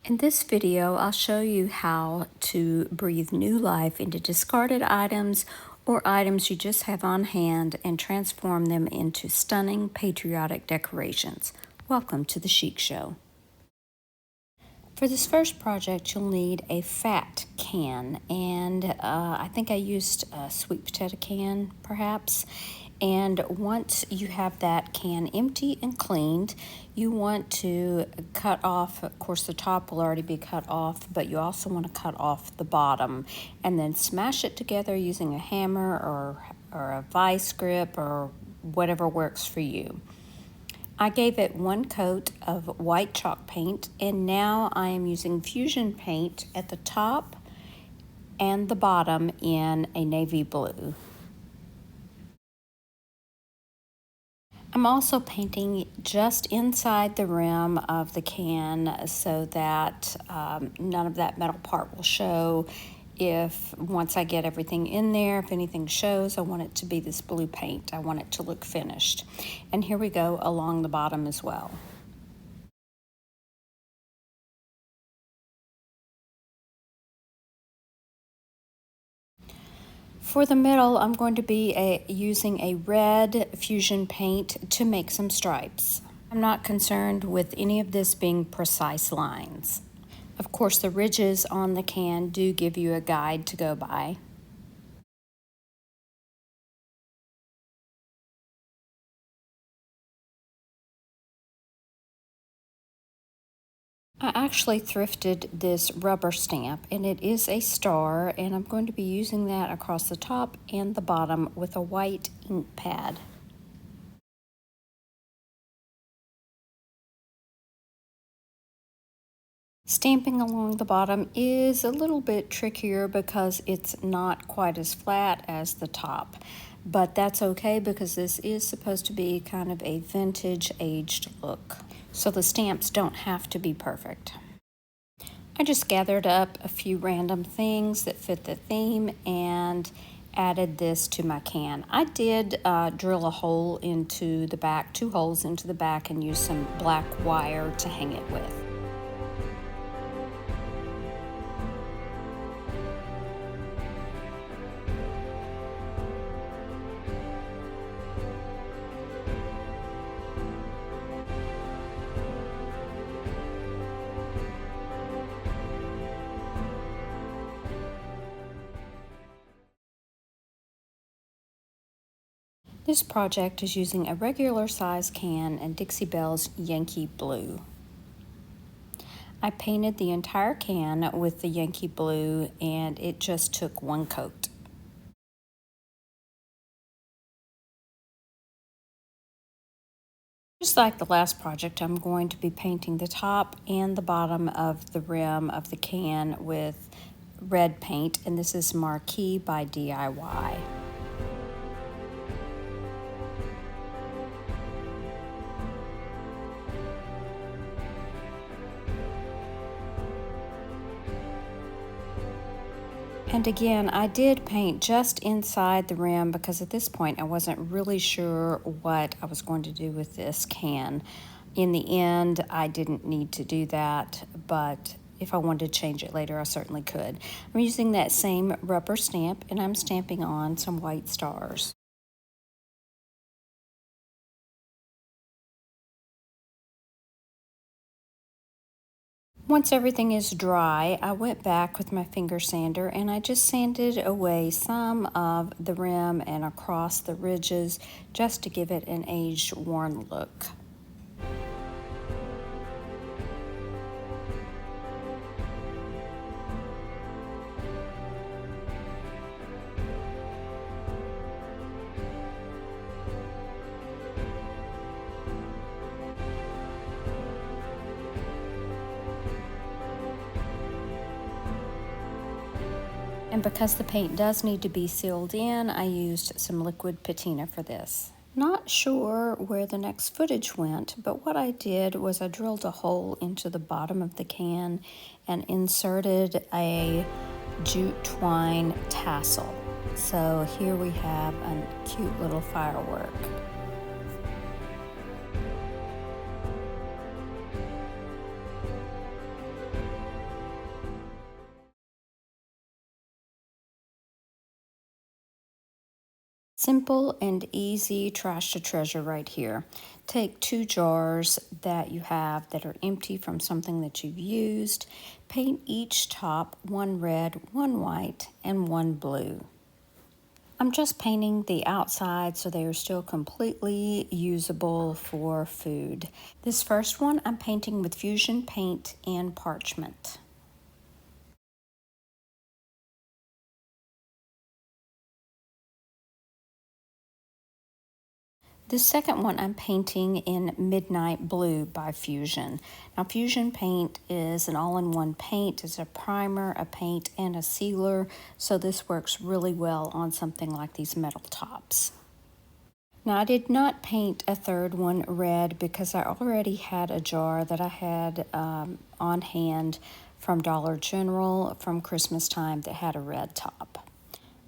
In this video, I'll show you how to breathe new life into discarded items or items you just have on hand and transform them into stunning patriotic decorations. Welcome to the Chic Show. For this first project, you'll need a fat can, and I think I used a sweet potato can, perhaps. And once you have that can empty and cleaned, you want to cut off, of course the top will already be cut off, but you also want to cut off the bottom and then smash it together using a hammer or a vice grip or whatever works for you. I gave it one coat of white chalk paint, and now I am using fusion paint at the top and the bottom in a navy blue. I'm also painting just inside the rim of the can so that none of that metal part will show. Once I get everything in there, if anything shows, I want it to be this blue paint. I want it to look finished. And here we go along the bottom as well. For the middle, I'm going to be using a red fusion paint to make some stripes. I'm not concerned with any of this being precise lines. Of course, the ridges on the can do give you a guide to go by. I actually thrifted this rubber stamp, and it is a star, and I'm going to be using that across the top and the bottom with a white ink pad. Stamping along the bottom is a little bit trickier because it's not quite as flat as the top, but that's okay because this is supposed to be kind of a vintage aged look, so the stamps don't have to be perfect. I just gathered up a few random things that fit the theme and added this to my can. I did drill a hole into the back, 2 holes into the back, and use some black wire to hang it with. This project is using a regular size can and Dixie Belle's Yankee Blue. I painted the entire can with the Yankee Blue, and it just took one coat. Just like the last project, I'm going to be painting the top and the bottom of the rim of the can with red paint, and this is Marquee by DIY. And again, I did paint just inside the rim because at this point I wasn't really sure what I was going to do with this can. In the end, I didn't need to do that, but if I wanted to change it later, I certainly could. I'm using that same rubber stamp, and I'm stamping on some white stars. Once everything is dry, I went back with my finger sander and I just sanded away some of the rim and across the ridges just to give it an aged, worn look. And because the paint does need to be sealed in, I used some liquid patina for this. Not sure where the next footage went, but what I did was I drilled a hole into the bottom of the can and inserted a jute twine tassel. So here we have a cute little firework. Simple and easy trash to treasure right here. Take 2 jars that you have that are empty from something that you've used. Paint each top, one red, one white, and one blue. I'm just painting the outside so they are still completely usable for food. This first one I'm painting with Fusion paint and parchment. The second one I'm painting in Midnight Blue by Fusion. Now Fusion paint is an all-in-one paint. It's a primer, a paint, and a sealer, so this works really well on something like these metal tops. Now I did not paint a third one red because I already had a jar that I had on hand from Dollar General from Christmas time that had a red top.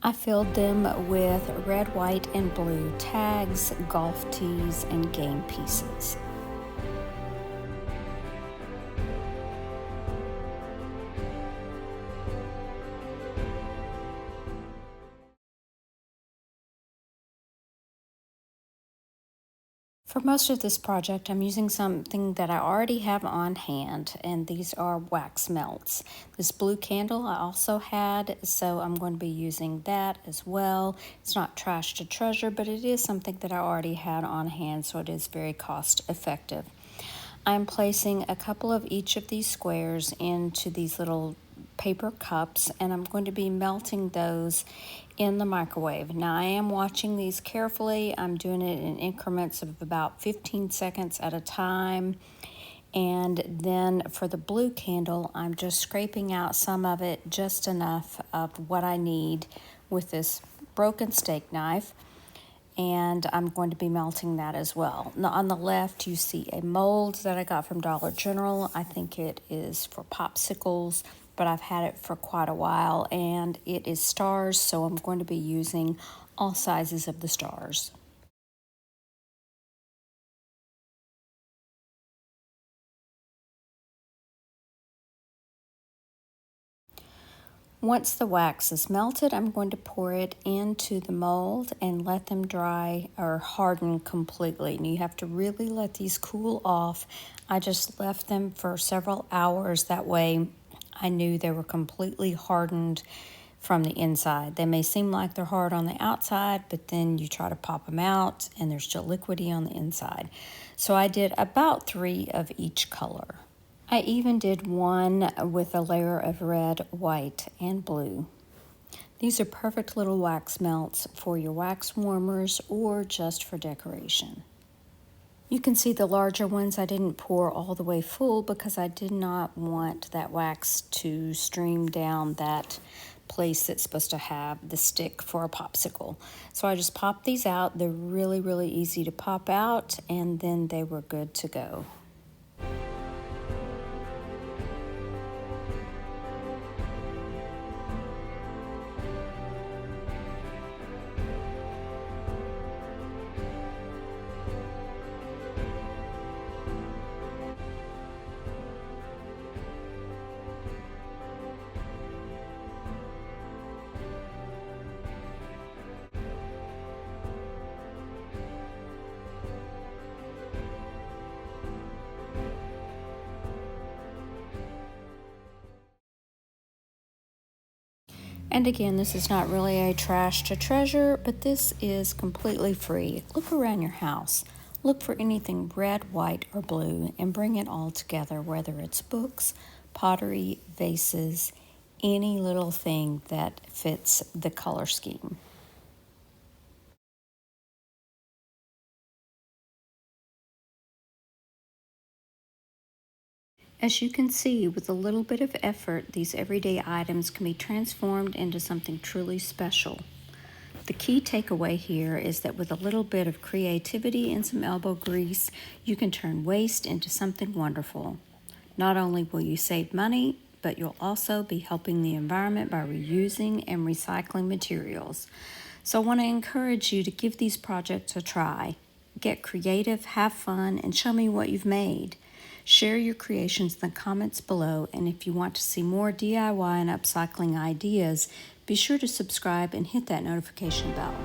I filled them with red, white, and blue tags, golf tees, and game pieces. For most of this project, I'm using something that I already have on hand, and these are wax melts. This blue candle I also had, so I'm going to be using that as well. It's not trash to treasure, but it is something that I already had on hand, so it is very cost effective. I'm placing a couple of each of these squares into these little paper cups, and I'm going to be melting those in the microwave. Now I am watching these carefully. I'm doing it in increments of about 15 seconds at a time. And then for the blue candle, I'm just scraping out some of it, just enough of what I need with this broken steak knife. And I'm going to be melting that as well. Now on the left, you see a mold that I got from Dollar General. I think it is for popsicles, but I've had it for quite a while, and it is stars, so I'm going to be using all sizes of the stars. Once the wax is melted, I'm going to pour it into the mold and let them dry or harden completely. And you have to really let these cool off. I just left them for several hours. That way I knew they were completely hardened from the inside. They may seem like they're hard on the outside, but then you try to pop them out and they're still liquidy on the inside. So I did about 3 of each color. I even did one with a layer of red, white, and blue. These are perfect little wax melts for your wax warmers or just for decoration. You can see the larger ones I didn't pour all the way full because I did not want that wax to stream down that place that's supposed to have the stick for a popsicle. So I just popped these out. They're really, really easy to pop out, and then they were good to go. And again, this is not really a trash to treasure, but this is completely free. Look around your house. Look for anything red, white, or blue and bring it all together, whether it's books, pottery, vases, any little thing that fits the color scheme. As you can see, with a little bit of effort, these everyday items can be transformed into something truly special. The key takeaway here is that with a little bit of creativity and some elbow grease, you can turn waste into something wonderful. Not only will you save money, but you'll also be helping the environment by reusing and recycling materials. So I want to encourage you to give these projects a try. Get creative, have fun, and show me what you've made. Share your creations in the comments below, and if you want to see more DIY and upcycling ideas, be sure to subscribe and hit that notification bell.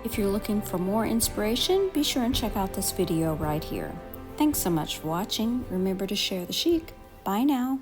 If you're looking for more inspiration, be sure and check out this video right here. Thanks so much for watching. Remember to share the chic. Bye now.